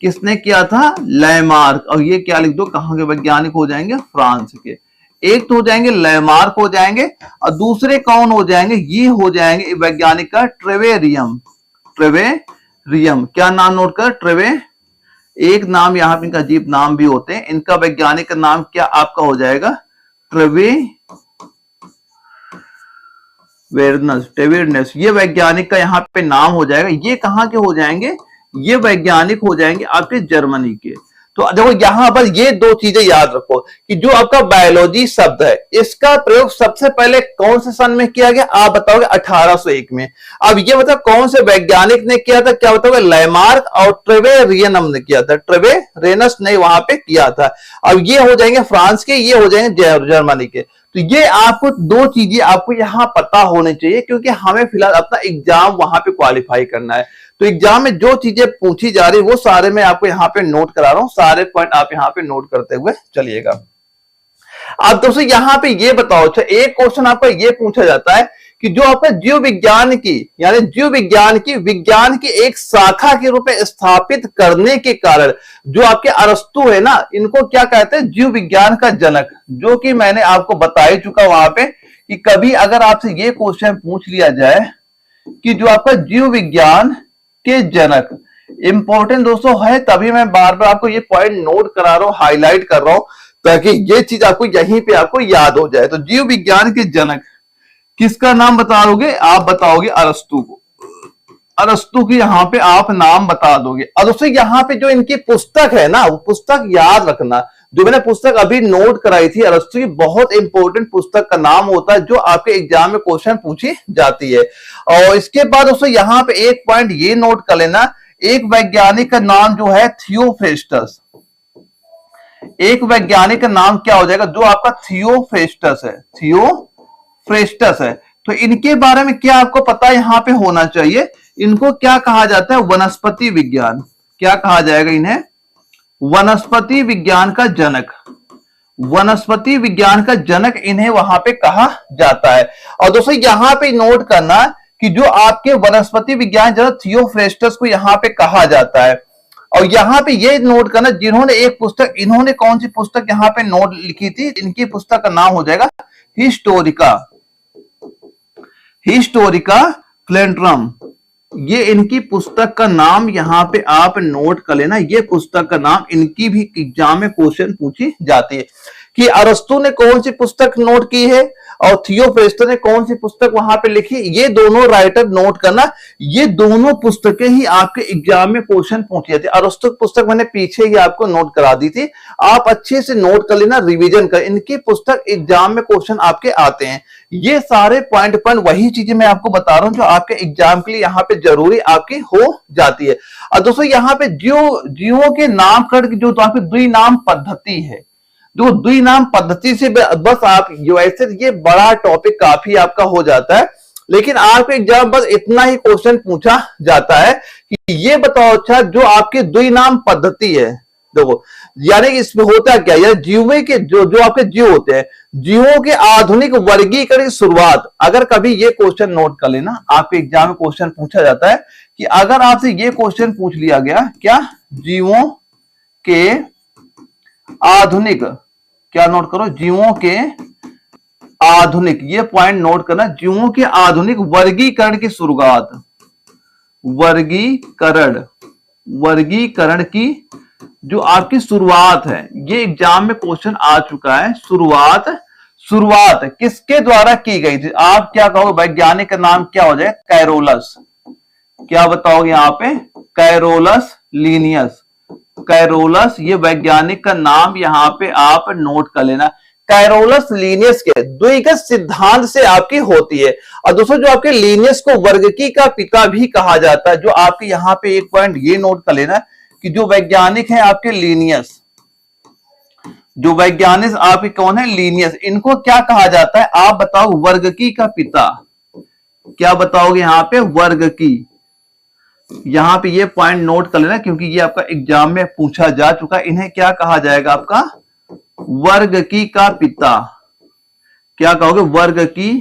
किसने किया था, लैमार्क। और ये क्या लिख दो, कहां के वैज्ञानिक हो जाएंगे, फ्रांस के। एक तो हो जाएंगे लैमार्क हो जाएंगे, और दूसरे कौन हो जाएंगे, ये हो जाएंगे वैज्ञानिक का ट्रेवेरियम, ट्रेवेरियम, क्या नाम नोट कर, ट्रेवे, एक नाम यहाँ पे इनका अजीब नाम भी होते हैं, इनका वैज्ञानिक का नाम क्या आपका हो जाएगा, ट्रेवेरियस, ये वैज्ञानिक का यहाँ पे नाम हो जाएगा। ये कहाँ के हो जाएंगे, ये वैज्ञानिक हो जाएंगे आपके जर्मनी के। तो देखो यहां पर ये दो चीजें याद रखो कि जो आपका बायोलॉजी शब्द है इसका प्रयोग सबसे पहले कौन से सन में किया गया, आप बताओगे 1801 में। अब ये बताओ कौन से वैज्ञानिक ने किया था, क्या बताओगे, लैमार्क और ट्रेवेरियनम ने किया था, ट्रेवेरेनस ने वहां पे किया था। अब ये हो जाएंगे फ्रांस के, ये हो जाएंगे जर्मनी के। तो ये आपको दो चीजें आपको यहां पता होनी चाहिए, क्योंकि हमें फिलहाल अपना एग्जाम वहां पे क्वालिफाई करना है। तो एग्जाम में जो चीजें पूछी जा रही वो सारे मैं आपको यहाँ पे नोट करा रहा हूं, सारे पॉइंट आप यहाँ पे नोट करते हुए चलिएगा। अब दोस्तों यहाँ पे ये बताओ, अच्छा एक क्वेश्चन आपका ये पूछा जाता है कि जो आपका जीव विज्ञान की, यानी जीव विज्ञान की विज्ञान की एक शाखा के रूप में स्थापित करने के कारण जो आपके अरस्तु है ना, इनको क्या कहते हैं, जीव विज्ञान का जनक। जो कि मैंने आपको बता ही चुका वहां पे कि कभी अगर आपसे ये क्वेश्चन पूछ लिया जाए कि जो आपका जीव विज्ञान के जनक, इंपॉर्टेंट दोस्तों है, तभी मैं बार बार आपको ये पॉइंट नोट करा रहा हूं, हाईलाइट कर रहा हूं, ताकि ये चीज आपको यहीं पे आपको याद हो जाए। तो जीव विज्ञान के जनक किसका नाम बता दोगे, आप बताओगे अरस्तु को, अरस्तु की यहां पे आप नाम बता दोगे। और दोस्तों यहां पे जो इनकी पुस्तक है ना, वो पुस्तक याद रखना, जो मैंने पुस्तक अभी नोट कराई थी अरस्तु की, बहुत इंपॉर्टेंट पुस्तक का नाम होता है जो आपके एग्जाम में क्वेश्चन पूछी जाती है। और इसके बाद दोस्तों यहाँ पे एक पॉइंट ये नोट कर लेना, एक वैज्ञानिक का नाम जो है थियोफ्रेस्टस, एक वैज्ञानिक का नाम क्या हो जाएगा, जो आपका थियोफ्रेस्टस है, थियोफ्रेस्टस है। तो इनके बारे में क्या आपको पता यहां पे होना चाहिए, इनको क्या कहा जाता है, वनस्पति विज्ञान, क्या कहा जाएगा इन्हें, वनस्पति विज्ञान का जनक, वनस्पति विज्ञान का जनक इन्हें वहां पे कहा जाता है। और दोस्तों यहां पे नोट करना कि जो आपके वनस्पति विज्ञान जनक थियोफ्रेस्टस को यहां पे कहा जाता है। और यहां पे ये नोट करना, जिन्होंने एक पुस्तक, इन्होंने कौन सी पुस्तक यहां पे नोट लिखी थी, इनकी पुस्तक का नाम हो जाएगा हिस्टोरिका, हिस्टोरिका प्लेंट्रम। ये इनकी पुस्तक का नाम यहां पे आप नोट कर लेना, ये पुस्तक का नाम, इनकी भी एग्जाम में क्वेश्चन पूछी जाती है कि अरस्तु ने कौन सी पुस्तक नोट की है और थियोफ्रेस्टस ने कौन सी पुस्तक वहां पे लिखी। ये दोनों राइटर नोट करना, ये दोनों पुस्तकें ही आपके एग्जाम में क्वेश्चन पूछी जाती है। अरस्तु की पुस्तक मैंने पीछे ही आपको नोट करा दी थी, आप अच्छे से नोट कर लेना, रिवीजन कर, इनकी पुस्तक एग्जाम में क्वेश्चन आपके आते हैं। ये सारे पॉइंट वही चीजें मैं आपको बता रहा हूं जो आपके एग्जाम के लिए यहाँ पे जरूरी आपकी हो जाती है। और दोस्तों यहाँ पे जीवों के नामकरण की जो तो आपकी द्विनाम पद्धति है, जो द्विनाम पद्धति से बस आप वैसे ये बड़ा टॉपिक काफी आपका हो जाता है, लेकिन आपके एग्जाम बस इतना ही क्वेश्चन पूछा जाता है कि ये बताओ अच्छा जो आपकी द्विनाम पद्धति है, देखो यानी इसमें होता क्या, यानी जीवों के जो आपके जीव होते हैं, जीवों के आधुनिक वर्गीकरण की शुरुआत। अगर कभी ये क्वेश्चन नोट कर लेना, आपके एग्जाम में क्वेश्चन पूछा जाता है कि अगर आपसे ये क्वेश्चन पूछ लिया गया, क्या जीवों के आधुनिक, क्या नोट करो, जीवों के आधुनिक, ये पॉइंट नोट करना, जीवों के आधुनिक वर्गीकरण की शुरुआत, वर्गीकरण की जो आपकी शुरुआत है, ये एग्जाम में क्वेश्चन आ चुका है। शुरुआत किसके द्वारा की गई थी, आप क्या कहोगे, वैज्ञानिक का नाम क्या हो जाए, कैरोलस, क्या बताओगे यहाँ पे, कैरोलस लीनियस, कैरोलस, ये वैज्ञानिक का नाम यहां पे आप नोट कर लेना। कैरोलस लीनियस के द्विगत सिद्धांत से आपकी होती है। और दोस्तों जो आपके लीनियस को वर्गीकी का पिता भी कहा जाता है, जो आपके यहां पे एक पॉइंट ये नोट कर लेना कि जो वैज्ञानिक है आपके लीनियस, जो वैज्ञानिक आपके कौन है, लीनियस, इनको क्या कहा जाता है, आप बताओ, वर्गीकी का पिता, क्या बताओगे यहां पे, वर्गीकी। यहां पे ये पॉइंट नोट कर लेना क्योंकि ये आपका एग्जाम में पूछा जा चुका है। इन्हें क्या कहा जाएगा, आपका वर्गीकी का पिता, क्या कहोगे, वर्गीकी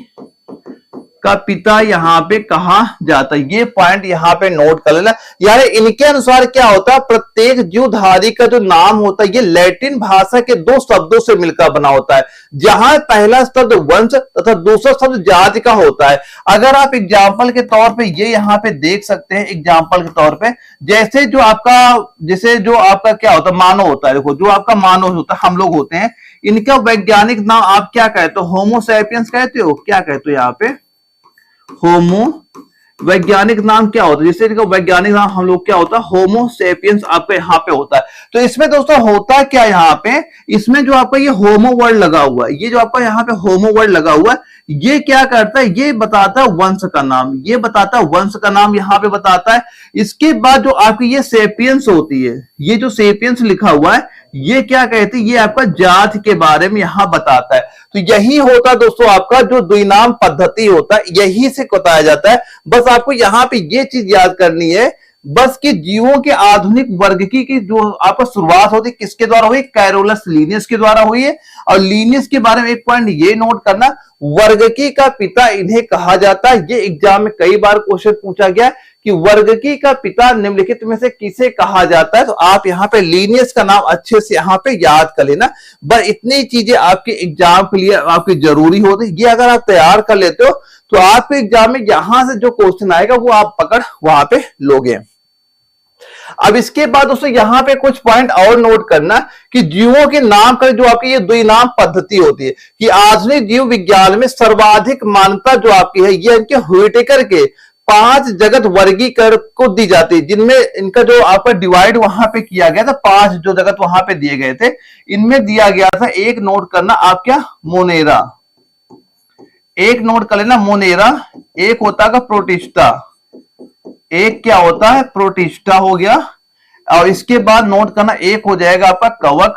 का पिता यहां पे कहा जाता है। ये पॉइंट यहां पे नोट कर लेना। यानी इनके अनुसार क्या होता है, प्रत्येक जीवधारी का जो नाम होता है ये लैटिन भाषा के दो शब्दों से मिलकर बना होता है, जहां पहला शब्द वंश तथा दूसरा शब्द जाति का होता है। अगर आप एग्जाम्पल के तौर पे ये यहां पे देख सकते हैं, एग्जाम्पल के तौर पे जैसे जो आपका क्या होता है, मानव होता है। देखो जो आपका मानव होता है, हम लोग होते हैं, इनका वैज्ञानिक नाम आप क्या कहते हो, होमो सैपियंस कहते हो, क्या कहते हो यहाँ पे, होमो वैज्ञानिक नाम क्या होता है, जैसे इनका वैज्ञानिक नाम हम लोग क्या होता है, होमो सेपियंस आपके यहाँ पे होता है। तो इसमें दोस्तों होता क्या यहाँ पे, इसमें जो आपका ये होमो वर्ड लगा हुआ है, ये जो आपका यहाँ पे होमो वर्ड लगा हुआ है, ये क्या करता है, ये बताता है वंश का नाम, ये बताता है वंश का नाम यहाँ पे बताता है। इसके बाद जो आपकी ये सेपियंस होती है, ये जो सेपियंस लिखा हुआ है, ये क्या कहते हैं, ये आपका जाति के बारे में यहां बताता है। तो यही होता है दोस्तों आपका जो द्विनाम पद्धति होता है, यही से बताया जाता है। बस आपको यहां पे ये चीज याद करनी है बस कि जीवों के आधुनिक वर्गीकी की जो आपका शुरुआत होती है किसके द्वारा हुई, कैरोलस लीनियस के द्वारा हुई है। और लीनियस के बारे में एक पॉइंट ये नोट करना, वर्गीकी का पिता इन्हें कहा जाता है। ये एग्जाम में कई बार क्वेश्चन पूछा गया कि वर्गीकी का पिता निम्नलिखित में से किसे कहा जाता है, तो आप यहाँ पे लीनियस का नाम अच्छे से यहाँ पे याद कर लेना। बस इतनी चीजें आपके एग्जाम के लिए आपकी जरूरी होती है, ये अगर आप तैयार कर लेते हो तो आपके एग्जाम में यहां से जो क्वेश्चन आएगा वो आप पकड़ वहां पे लोगे। अब इसके बाद दोस्तों यहां पे कुछ पॉइंट और नोट करना कि जीवों के नामकरण जो आपकी ये द्विनाम पद्धति होती है कि आधुनिक जीव विज्ञान में सर्वाधिक मान्यता जो आपकी है ये इनके व्हिटेकर के 5 जगत वर्गीकरण को दी जाती है, जिनमें इनका जो आपका डिवाइड वहां पे किया गया था, 5 जो जगत वहां पे दिए गए थे, इनमें दिया गया था, एक नोट करना आप क्या, मोनेरा, एक नोट कर लेना मोनेरा, एक होता है प्रोटिस्टा, एक क्या होता है प्रोटिस्टा हो गया, और इसके बाद नोट करना एक हो जाएगा आपका कवक,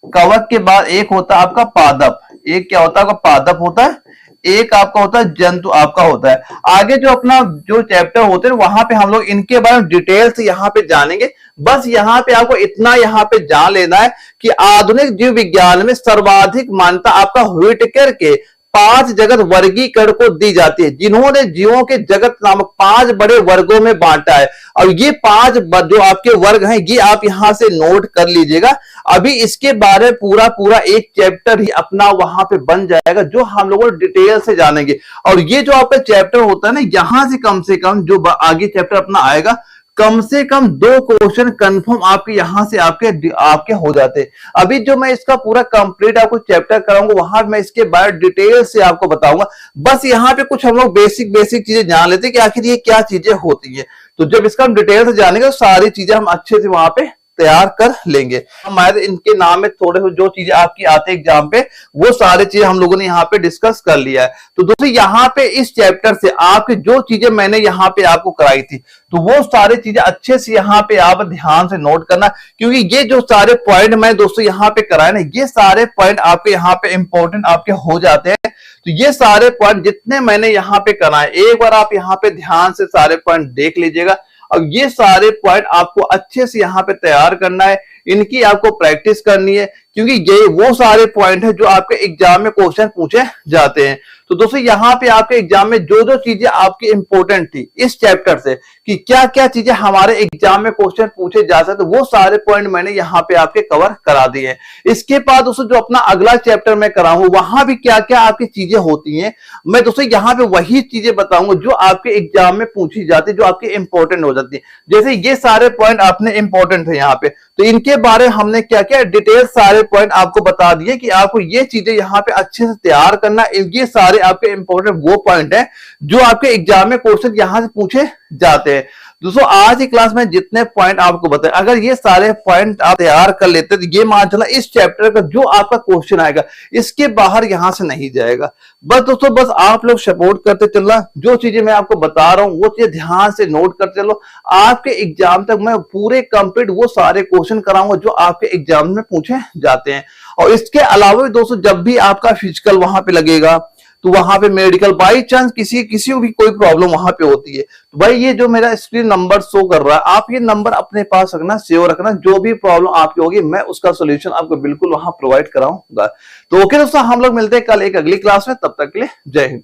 कवक के बाद एक होता है आपका पादप, एक क्या होता है आपका पादप होता है, एक आपका होता है जंतु आपका होता है। आगे जो अपना जो चैप्टर होते हैं वहां पे हम लोग इनके बारे में डिटेल से यहाँ पे जानेंगे। बस यहाँ पे आपको इतना यहाँ पे जान लेना है कि आधुनिक जीव विज्ञान में सर्वाधिक मान्यता आपका व्हिटेकर के 5 जगत वर्गीकरण को दी जाती है, जिन्होंने जीवों के जगत नामक 5 बड़े वर्गों में बांटा है। और ये 5 जो आपके वर्ग हैं ये आप यहां से नोट कर लीजिएगा। अभी इसके बारे में पूरा पूरा एक चैप्टर ही अपना वहां पे बन जाएगा जो हम लोगों डिटेल से जानेंगे। और ये जो आपका चैप्टर होता है ना, यहां से कम जो आगे चैप्टर अपना आएगा, कम से कम 2 क्वेश्चन कंफर्म आपके यहां से आपके हो जाते। अभी जो मैं इसका पूरा कंप्लीट आपको चैप्टर कराऊंगा वहां मैं इसके बारे डिटेल से आपको बताऊंगा। बस यहाँ पे कुछ हम लोग बेसिक चीजें जान लेते हैं कि आखिर ये क्या चीजें होती है। तो जब इसका हम डिटेल से जानेंगे तो सारी चीजें हम अच्छे से वहां पे तैयार कर लेंगे। हमारे इनके नाम में थोड़े जो चीजें आपकी आते एग्जाम पे वो सारी चीजें हम लोगों ने यहाँ पे डिस्कस कर लिया है। तो दोस्तों यहाँ पे इस चैप्टर से आपके जो चीजें मैंने यहाँ पे आपको कराई थी तो वो सारी चीजें अच्छे से यहाँ पे आप ध्यान से नोट करना, क्योंकि ये जो सारे पॉइंट मैं दोस्तों यहाँ पे कराए ना, ये सारे पॉइंट आपके यहाँ पे इंपॉर्टेंट आपके हो जाते हैं। तो ये सारे पॉइंट जितने मैंने यहाँ पे कराए एक बार आप यहाँ पे ध्यान से सारे पॉइंट देख लीजिएगा। अब ये सारे पॉइंट आपको अच्छे से यहाँ पे तैयार करना है, इनकी आपको प्रैक्टिस करनी है, क्योंकि ये वो सारे पॉइंट है जो आपके एग्जाम में क्वेश्चन पूछे जाते हैं। तो दोस्तों यहाँ पे आपके एग्जाम में जो चीजें आपकी इंपॉर्टेंट थी इस चैप्टर से कि क्या क्या चीजें हमारे एग्जाम में क्वेश्चन पूछे जा सकते, वो सारे पॉइंट मैंने यहाँ पे आपके कवर करा दिए हैं। इसके बाद दोस्तों जो अपना अगला चैप्टर मैं कराऊंगा वहां भी क्या क्या आपकी चीजें होती हैं, मैं दोस्तों यहाँ पे वही चीजें बताऊंगा जो आपके एग्जाम में पूछी जाती है, जो आपके इंपॉर्टेंट हो जाती है। जैसे ये सारे पॉइंट आपने इंपॉर्टेंट थे यहाँ पे, तो इनके बारे में हमने क्या क्या डिटेल सारे पॉइंट आपको बता दिए कि आपको ये चीजें यहाँ पे अच्छे से तैयार करना। ये सारे आपके इंपॉर्टेंट वो पॉइंट है जो आपके एग्जाम में क्वेश्चन यहां से पूछे जाते हैं। दोस्तों आज की क्लास में जितने पॉइंट आपको बताए, अगर ये सारे पॉइंट आप तैयार कर लेते तो ये मान चला इस चैप्टर का जो आपका क्वेश्चन आएगा इसके बाहर यहां से नहीं जाएगा। बस दोस्तों बस आप लोग सपोर्ट करते चलना, जो चीजें मैं आपको बता रहा हूं वो चीजें ध्यान से नोट करते चलो। आपके एग्जाम तक मैं पूरे कंप्लीट वो सारे क्वेश्चन कराऊंगा जो आपके एग्जाम में पूछे जाते हैं। और इसके अलावा भी दोस्तों जब भी आपका फिजिकल वहां पे लगेगा तो वहां पे मेडिकल बाई चांस किसी को भी कोई प्रॉब्लम वहां पे होती है तो भाई ये जो मेरा स्क्रीन नंबर शो कर रहा है आप ये नंबर अपने पास रखना, सेव रखना, जो भी प्रॉब्लम आपकी होगी मैं उसका सोल्यूशन आपको बिल्कुल वहां प्रोवाइड कराऊंगा। तो ओके दोस्तों हम लोग मिलते हैं कल एक अगली क्लास में, तब तक के लिए जय हिंद।